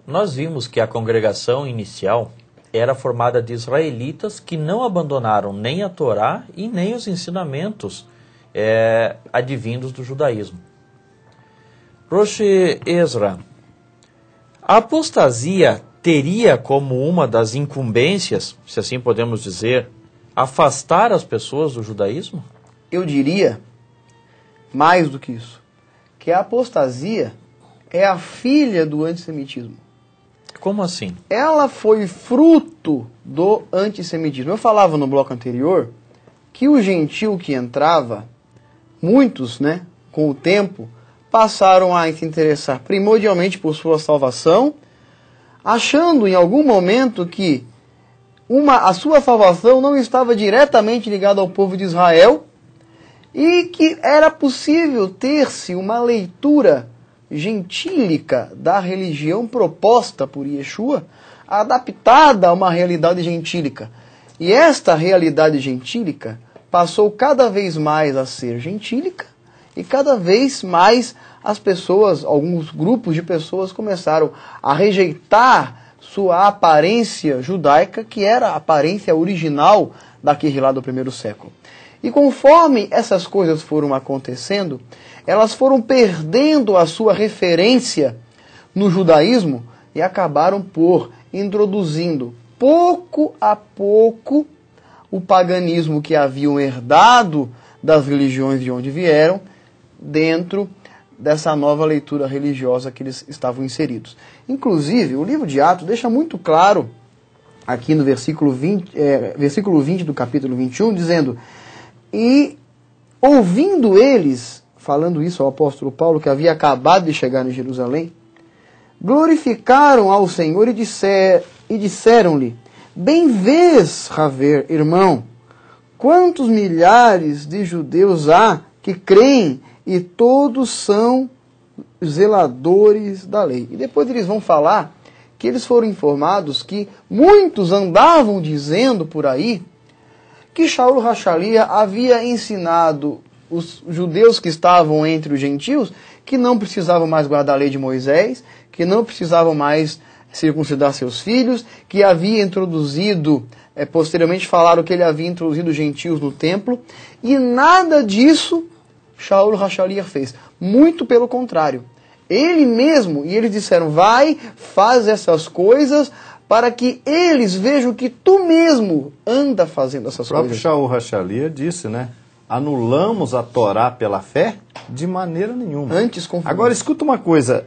nós vimos que a congregação inicial era formada de israelitas que não abandonaram nem a Torá e nem os ensinamentos advindos do judaísmo. Rosh Ezra, a apostasia teria como uma das incumbências, se assim podemos dizer, afastar as pessoas do judaísmo? Eu diria, mais do que isso, que a apostasia é a filha do antissemitismo. Como assim? Ela foi fruto do antissemitismo. Eu falava no bloco anterior que o gentil que entrava, muitos, né, com o tempo, passaram a se interessar primordialmente por sua salvação, achando em algum momento que a sua salvação não estava diretamente ligada ao povo de Israel e que era possível ter-se uma leitura gentílica da religião proposta por Yeshua, adaptada a uma realidade gentílica. E esta realidade gentílica passou cada vez mais a ser gentílica e cada vez mais as pessoas, alguns grupos de pessoas começaram a rejeitar sua aparência judaica, que era a aparência original daquele lá do primeiro século. E conforme essas coisas foram acontecendo, elas foram perdendo a sua referência no judaísmo e acabaram por introduzindo, pouco a pouco, o paganismo que haviam herdado das religiões de onde vieram, dentro dessa nova leitura religiosa que eles estavam inseridos. Inclusive, o livro de Atos deixa muito claro, aqui no versículo 20 do capítulo 21, dizendo: e ouvindo eles, falando isso ao apóstolo Paulo, que havia acabado de chegar em Jerusalém, glorificaram ao Senhor e disseram-lhe: bem vês, Raver, irmão, quantos milhares de judeus há que creem e todos são zeladores da lei. E depois eles vão falar que eles foram informados que muitos andavam dizendo por aí que Shaul Hachalia havia ensinado os judeus que estavam entre os gentios que não precisavam mais guardar a lei de Moisés, que não precisavam mais circuncidar seus filhos, que havia introduzido, posteriormente falaram que ele havia introduzido os gentios no templo, e nada disso Shaul Hachalia fez. Muito pelo contrário. Ele mesmo, e eles disseram: vai, faz essas coisas para que eles vejam que tu mesmo anda fazendo essas coisas. O próprio Shaul Hachalia disse, né? Anulamos a Torá pela fé? De maneira nenhuma. Antes confirmamos. Agora, escuta uma coisa.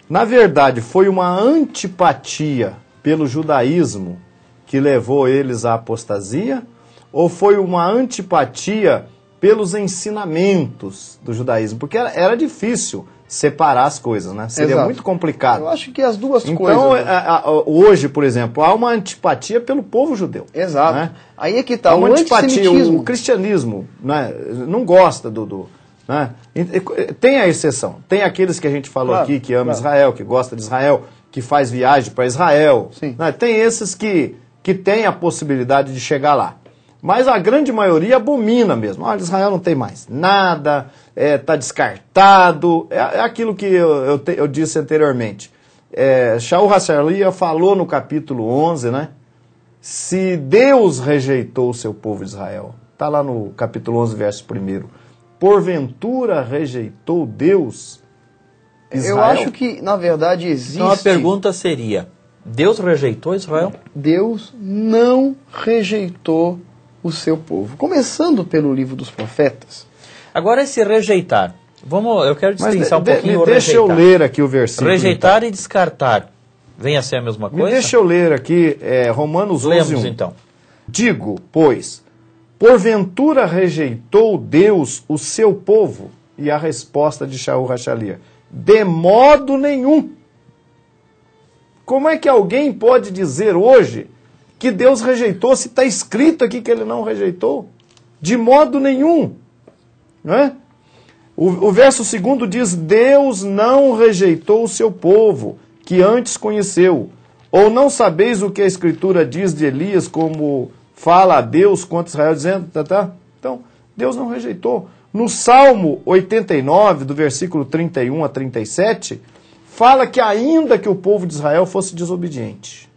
Na verdade, foi uma antipatia pelo judaísmo que levou eles à apostasia? Ou foi uma antipatia pelos ensinamentos do judaísmo? Porque era difícil separar as coisas, né? Seria Exato. Muito complicado. Eu acho que as duas então, coisas. Hoje, por exemplo, há uma antipatia pelo povo judeu. Exato. Né? Aí é que está Há uma o antipatia, antissemitismo. o cristianismo, né, não gosta né? Tem a exceção. Tem aqueles que a gente falou aqui, que ama Israel, que gosta de Israel, que faz viagem para Israel. Sim. Né? Tem esses que têm a possibilidade de chegar lá. Mas a grande maioria abomina mesmo. Olha, Israel não tem mais nada, está descartado. É aquilo que eu disse anteriormente. Shaul Hachalia falou no capítulo 11, né? Se Deus rejeitou o seu povo de Israel, está lá no capítulo 11, verso 1. Porventura rejeitou Deus Israel? Eu acho que, na verdade, existe... Então a pergunta seria: Deus rejeitou Israel? Deus não rejeitou o seu povo. Começando pelo livro dos profetas. Agora, esse rejeitar. Eu quero destrinçar um pouquinho o deixa rejeitar. eu ler aqui o versículo. Rejeitar então. E descartar. Vem a ser a mesma coisa? Deixa eu ler aqui Romanos 11, Lemos 1. então. Digo, pois, porventura rejeitou Deus o seu povo? E a resposta de Shaul Hachalia: de modo nenhum. Como é que alguém pode dizer hoje que Deus rejeitou, se está escrito aqui que ele não rejeitou? De modo nenhum. Não é? O verso 2 diz: Deus não rejeitou o seu povo, que antes conheceu. Ou não sabeis o que a Escritura diz de Elias, como fala a Deus contra Israel, dizendo... Então, Deus não rejeitou. No Salmo 89, do versículo 31 a 37, fala que ainda que o povo de Israel fosse desobediente,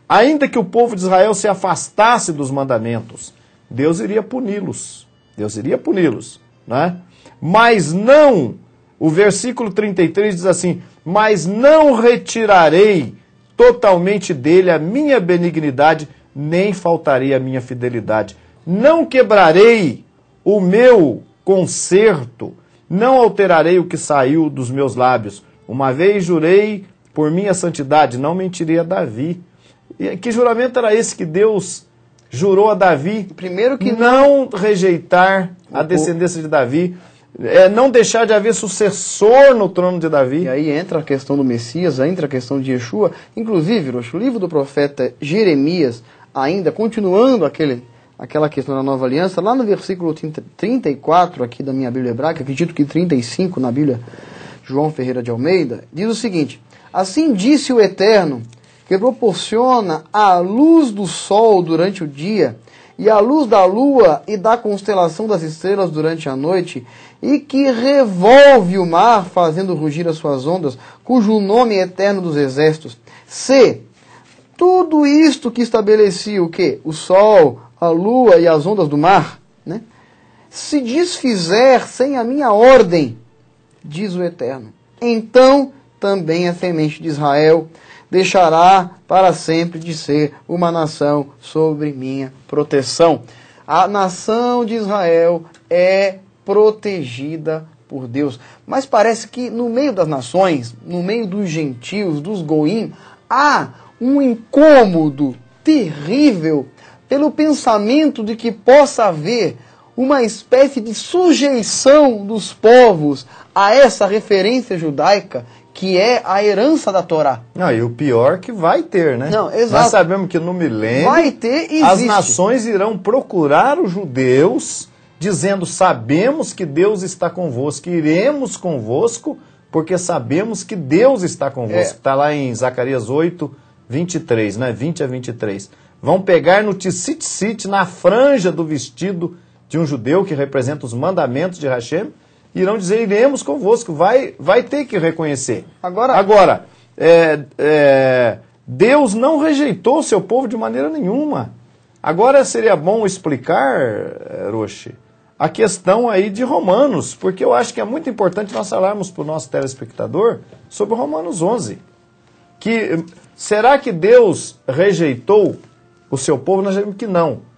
ainda que o povo de Israel se afastasse dos mandamentos, Deus iria puni-los. Deus iria puni-los, né? Mas não, o versículo 33 diz assim, mas não retirarei totalmente dele a minha benignidade, nem faltarei a minha fidelidade. Não quebrarei o meu conserto, não alterarei o que saiu dos meus lábios. Uma vez jurei por minha santidade, não mentirei a Davi. E que juramento era esse que Deus jurou a Davi? Primeiro que não rejeitar a descendência de Davi, não deixar de haver sucessor no trono de Davi. E aí entra a questão do Messias, entra a questão de Yeshua. Inclusive, o livro do profeta Jeremias, ainda continuando aquela questão da nova aliança, lá no versículo 34 aqui da minha Bíblia hebraica, acredito que 35 na Bíblia João Ferreira de Almeida, diz o seguinte: assim disse o Eterno, que proporciona a luz do sol durante o dia, e a luz da lua e da constelação das estrelas durante a noite, e que revolve o mar, fazendo rugir as suas ondas, cujo nome é Eterno dos Exércitos. Se tudo isto que estabelecia o quê? O sol, a lua e as ondas do mar, né? Se desfizer sem a minha ordem, diz o Eterno, então também a semente de Israel deixará para sempre de ser uma nação sobre minha proteção. A nação de Israel é protegida por Deus. Mas parece que no meio das nações, no meio dos gentios, dos goim, há um incômodo terrível pelo pensamento de que possa haver uma espécie de sujeição dos povos a essa referência judaica que é a herança da Torá. Não, e o pior que vai ter, né? Não, exato. Nós sabemos que no milênio vai ter, existe. As nações irão procurar os judeus, dizendo, sabemos que Deus está convosco, iremos convosco, porque sabemos que Deus está convosco. Está lá em Zacarias 8, 23, né? 20 a 23. Vão pegar no tzitzit, na franja do vestido de um judeu que representa os mandamentos de Hashem, irão dizer, iremos convosco, vai ter que reconhecer. Agora Deus não rejeitou o seu povo de maneira nenhuma. Agora seria bom explicar, Roshi, a questão aí de Romanos, porque eu acho que é muito importante nós falarmos para o nosso telespectador sobre Romanos 11. Será que Deus rejeitou o seu povo? Nós sabemos que não.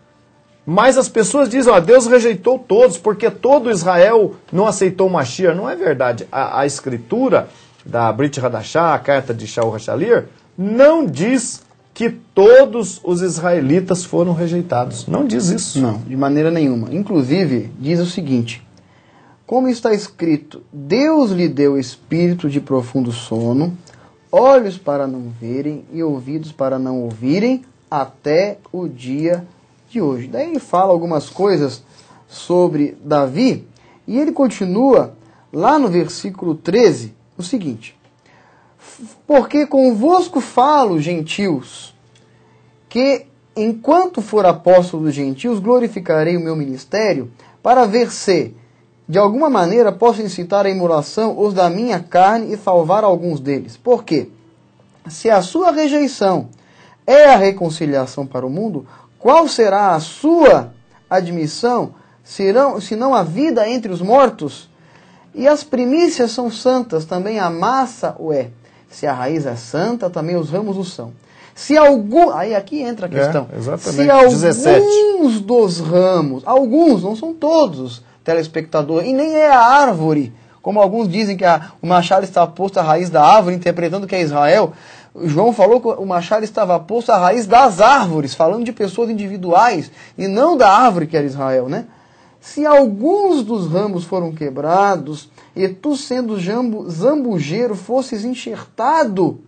Mas as pessoas dizem, Deus rejeitou todos, porque todo Israel não aceitou o Mashiach. Não é verdade. A escritura da Brit Hadashah, a carta de Shaul HaShalir, não diz que todos os israelitas foram rejeitados. Não diz isso. Não, de maneira nenhuma. Inclusive, diz o seguinte, como está escrito, Deus lhe deu espírito de profundo sono, olhos para não verem e ouvidos para não ouvirem, até o dia de hoje. Daí ele fala algumas coisas sobre Davi, e ele continua lá no versículo 13, o seguinte, porque convosco falo, gentios, que enquanto for apóstolo dos gentios, glorificarei o meu ministério, para ver se, de alguma maneira, posso incitar a emulação os da minha carne e salvar alguns deles. Por quê? Se a sua rejeição é a reconciliação para o mundo, qual será a sua admissão, senão a vida entre os mortos? E as primícias são santas, também a massa o é. Se a raiz é santa, também os ramos o são. Se algum... Aí aqui entra a questão. Se alguns dos ramos, alguns, não são todos, telespectador, e nem é a árvore, como alguns dizem que o machado está posto à raiz da árvore, interpretando que é Israel. João falou que o machado estava posto à raiz das árvores, falando de pessoas individuais, e não da árvore que era Israel, né? Se alguns dos ramos foram quebrados, e tu sendo zambujeiro fosses enxertado,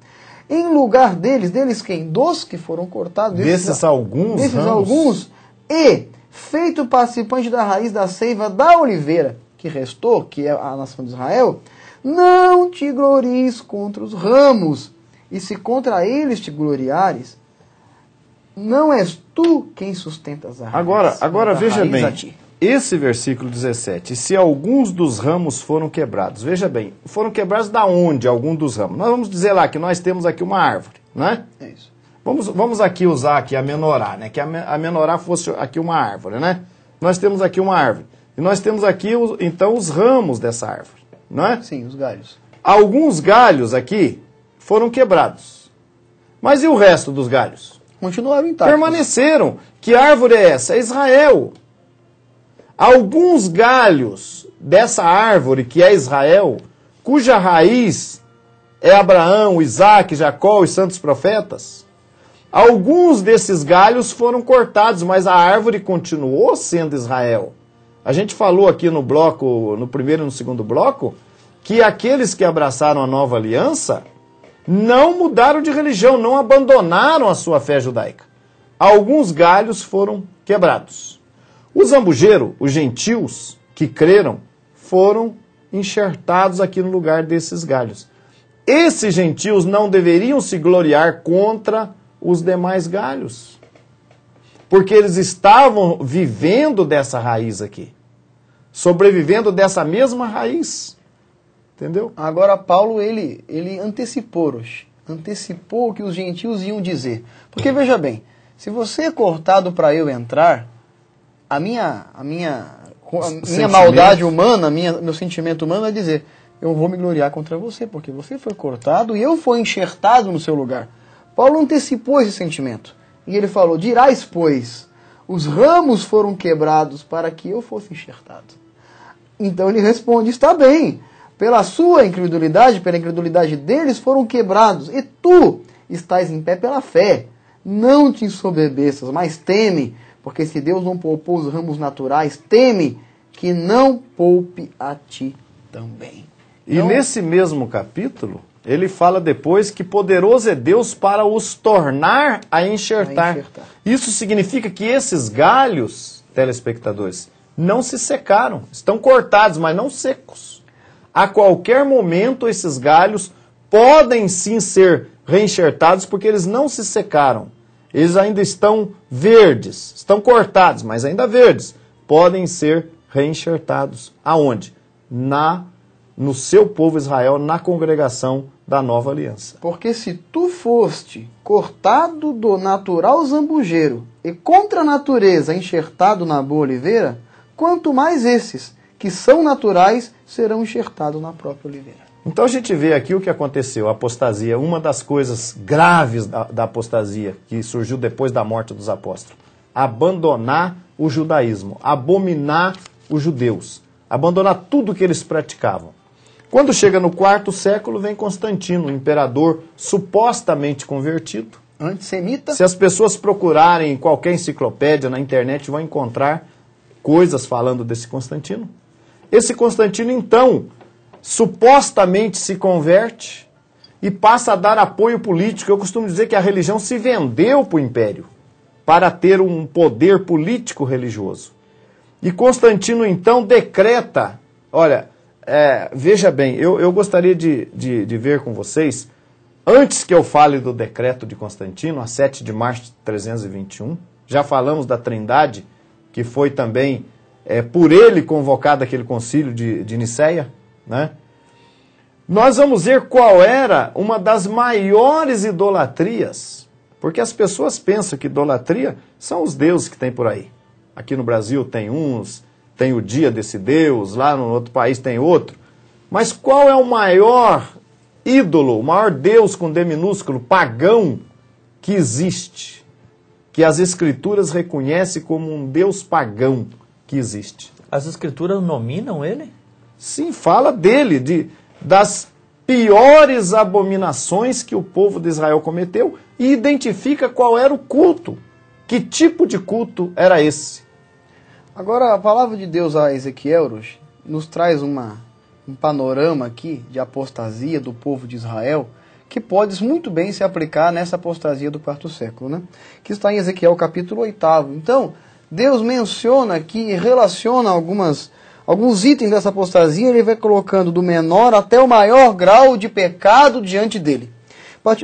em lugar deles quem? Dos que foram cortados. Desses alguns, e feito participante da raiz da seiva da oliveira, que restou, que é a nação de Israel, não te glories contra os ramos, e se contra eles te gloriares, não és tu quem sustenta as árvores. Agora veja bem, esse versículo 17, se alguns dos ramos foram quebrados, veja bem, foram quebrados da onde algum dos ramos? Nós vamos dizer lá que nós temos aqui uma árvore, né? É isso. Vamos aqui usar aqui a menorá, né? Que a menorá fosse aqui uma árvore, né? Nós temos aqui uma árvore. E nós temos aqui, então, os ramos dessa árvore, não é? Sim, os galhos. Alguns galhos aqui foram quebrados. Mas e o resto dos galhos? Continuaram intactos. Permaneceram. Que árvore é essa? É Israel. Alguns galhos dessa árvore, que é Israel, cuja raiz é Abraão, Isaac, Jacó, os santos profetas, alguns desses galhos foram cortados, mas a árvore continuou sendo Israel. A gente falou aqui no bloco, no primeiro e no segundo bloco, que aqueles que abraçaram a nova aliança não mudaram de religião, não abandonaram a sua fé judaica. Alguns galhos foram quebrados. O zambujeiro, os gentios que creram, foram enxertados aqui no lugar desses galhos. Esses gentios não deveriam se gloriar contra os demais galhos, porque eles estavam vivendo dessa raiz aqui, sobrevivendo dessa mesma raiz, entendeu? Agora Paulo, ele antecipou o que os gentios iam dizer. Porque veja bem, se você é cortado para eu entrar, a minha maldade humana, meu sentimento humano é dizer, eu vou me gloriar contra você, porque você foi cortado e eu fui enxertado no seu lugar. Paulo antecipou esse sentimento. E ele falou, dirás, pois, os ramos foram quebrados para que eu fosse enxertado. Então ele responde, está bem, pela sua incredulidade, pela incredulidade deles foram quebrados, e tu estás em pé pela fé. Não te ensoberbeças, mas teme, porque se Deus não poupou os ramos naturais, teme que não poupe a ti também. E nesse mesmo capítulo, ele fala depois que poderoso é Deus para os tornar a enxertar. Isso significa que esses galhos, telespectadores, não se secaram. Estão cortados, mas não secos. A qualquer momento, esses galhos podem sim ser reenxertados, porque eles não se secaram. Eles ainda estão verdes. Estão cortados, mas ainda verdes. Podem ser reenxertados. Aonde? No seu povo Israel, na congregação da nova aliança. Porque se tu foste cortado do natural zambujeiro e contra a natureza enxertado na boa oliveira, quanto mais esses, que são naturais, serão enxertados na própria oliveira. Então a gente vê aqui o que aconteceu, a apostasia, uma das coisas graves da apostasia, que surgiu depois da morte dos apóstolos. Abandonar o judaísmo, abominar os judeus, abandonar tudo que eles praticavam. Quando chega no 4º século, vem Constantino, um imperador supostamente convertido. Antissemita. Se as pessoas procurarem em qualquer enciclopédia na internet, vão encontrar coisas falando desse Constantino. Esse Constantino, então, supostamente se converte e passa a dar apoio político. Eu costumo dizer que a religião se vendeu para o império, para ter um poder político religioso. E Constantino, então, decreta, olha... veja bem, eu gostaria de ver com vocês, antes que eu fale do decreto de Constantino, a 7 de março de 321, já falamos da Trindade, que foi também por ele convocado aquele concílio de Niceia, né? Nós vamos ver qual era uma das maiores idolatrias, porque as pessoas pensam que idolatria são os deuses que tem por aí. Aqui no Brasil tem uns... Tem o dia desse Deus, lá no outro país tem outro. Mas qual é o maior ídolo, o maior Deus com D minúsculo, pagão, que existe? Que as Escrituras reconhecem como um Deus pagão que existe. As Escrituras nominam ele? Sim, fala dele, das piores abominações que o povo de Israel cometeu e identifica qual era o culto. Que tipo de culto era esse? Agora, a palavra de Deus a Ezequiel nos traz um panorama aqui de apostasia do povo de Israel, que pode muito bem se aplicar nessa apostasia do 4º século, né? Que está em Ezequiel capítulo 8. Então, Deus menciona aqui e relaciona alguns itens dessa apostasia, ele vai colocando do menor até o maior grau de pecado diante dele.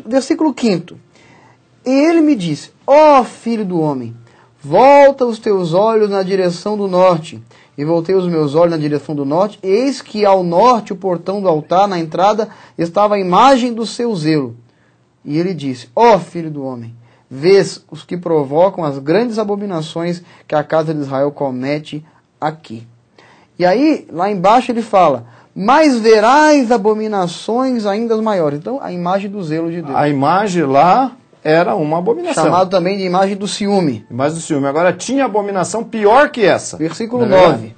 Versículo 5. E ele me disse, ó filho do homem, volta os teus olhos na direção do norte. E voltei os meus olhos na direção do norte, e eis que ao norte o portão do altar, na entrada, estava a imagem do seu zelo. E ele disse, ó filho do homem, vês os que provocam as grandes abominações que a casa de Israel comete aqui. E aí, lá embaixo ele fala, mas verás abominações ainda maiores. Então, a imagem do zelo de Deus. A imagem lá era uma abominação. Chamado também de imagem do ciúme. Imagem do ciúme. Agora, tinha abominação pior que essa. Versículo 9.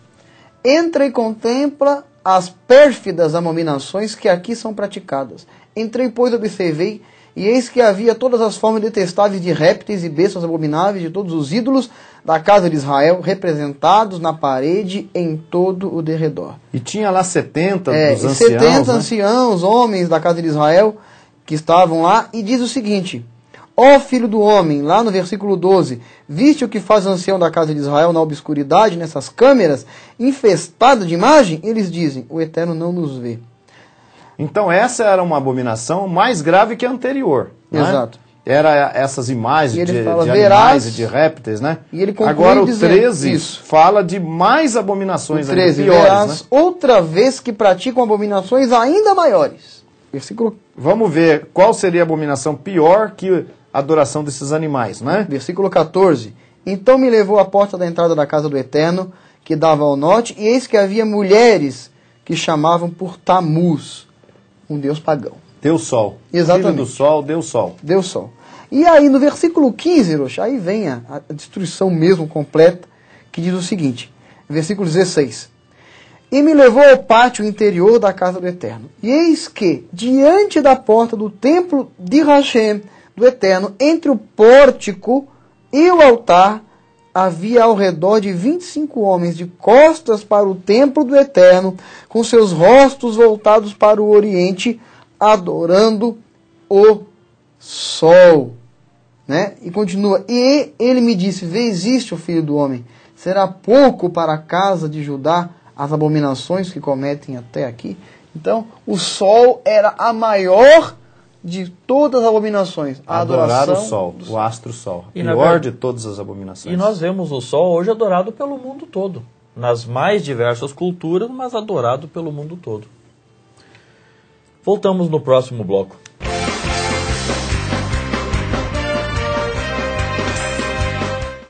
Entra e contempla as pérfidas abominações que aqui são praticadas. Entrei, pois, observei, e eis que havia todas as formas detestáveis de répteis e bestas abomináveis de todos os ídolos da casa de Israel, representados na parede em todo o derredor. E tinha lá 70 dos anciãos, 70 anciãos, homens da casa de Israel, que estavam lá, e diz o seguinte, ó filho do homem, lá no versículo 12, viste o que faz o ancião da casa de Israel na obscuridade, nessas câmeras, infestadas de imagem? Eles dizem, o Eterno não nos vê. Então essa era uma abominação mais grave que a anterior. Exato. Né? Era essas imagens de animais e de répteis, né? E ele conclui agora o dizendo 13 isso. Fala de mais abominações O 13, ainda piores, verás, né? outra vez que praticam abominações ainda maiores. Versículo, Vamos ver qual seria a abominação pior que a adoração desses animais, né? versículo 14. Então me levou à porta da entrada da casa do Eterno, que dava ao norte, e eis que havia mulheres que chamavam por Tamuz, um deus pagão. Deus Sol. Exatamente. Filho do Sol, Deus Sol. Deus Sol. E aí no versículo 15, Hiroshi, aí vem a destruição mesmo completa, que diz o seguinte, versículo 16. E me levou ao pátio interior da casa do Eterno. E eis que, diante da porta do templo de Hashem, do Eterno, entre o pórtico e o altar, havia ao redor de 25 homens de costas para o templo do Eterno, com seus rostos voltados para o oriente, adorando o sol. Né? E continua, e ele me disse, vês isto, filho do homem, será pouco para a casa de Judá as abominações que cometem até aqui? Então, o sol era a maior de todas as abominações. A Adorar adoração o sol, o astro sol. E na Pior verdade- de todas as abominações. E nós vemos o sol hoje adorado pelo mundo todo. Nas mais diversas culturas, mas adorado pelo mundo todo. Voltamos no próximo bloco.